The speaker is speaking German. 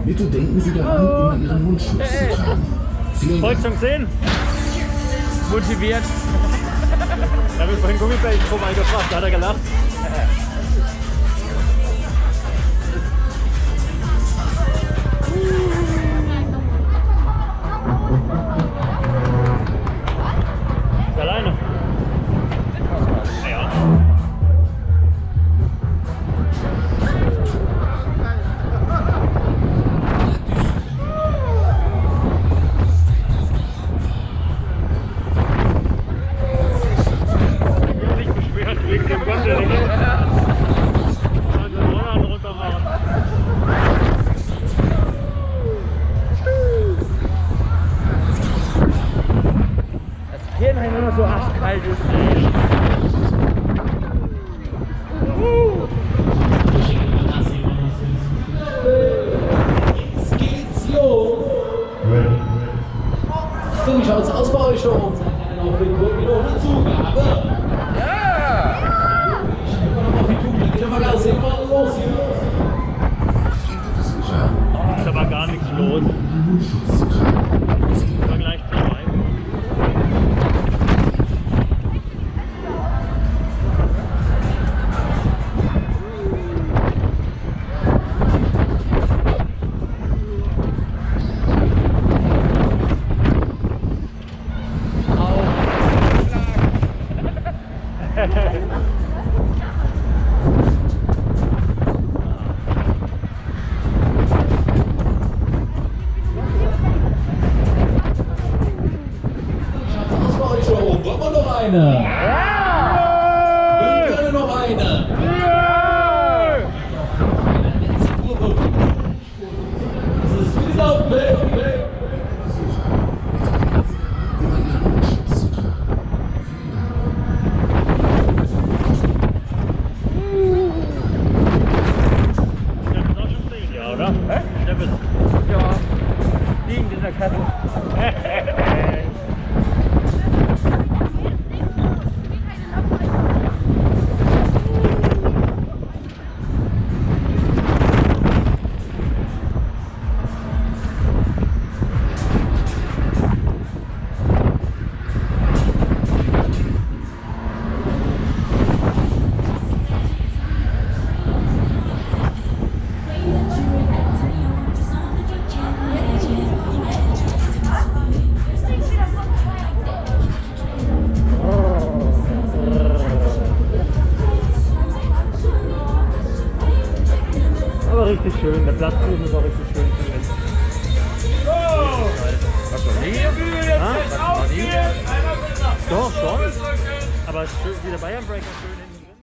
Bitte denken Sie daran, immer Ihren Mundschutz zu tragen. Vielen Dank. Schon gesehen? Motiviert. Da habe ich vorhin Gummibärchen vorbeigebracht, da hat er gelacht. Ist alleine? Ja. Viernheim immer so arschkalt ist. Jetzt geht's los. So, wie schaut's aus bei euch schon? Seid ihr denn auch für den Kunden noch eine Zugabe? Ja! Ich bin noch auf die Kugel, geht aber gar nicht mal los hier. Ist aber gar nichts los. War gleich vorbei. Eine. Ja! Und gerne noch eine. Ja! Das ist wieder auf Bild. Ja, oder? Steppes. Ja, liegend in der Kasse. Richtig schön, der Platz oben ist auch richtig schön. Was noch nie? Doch, schon. Aber es ist wieder Bayern Breaker schön in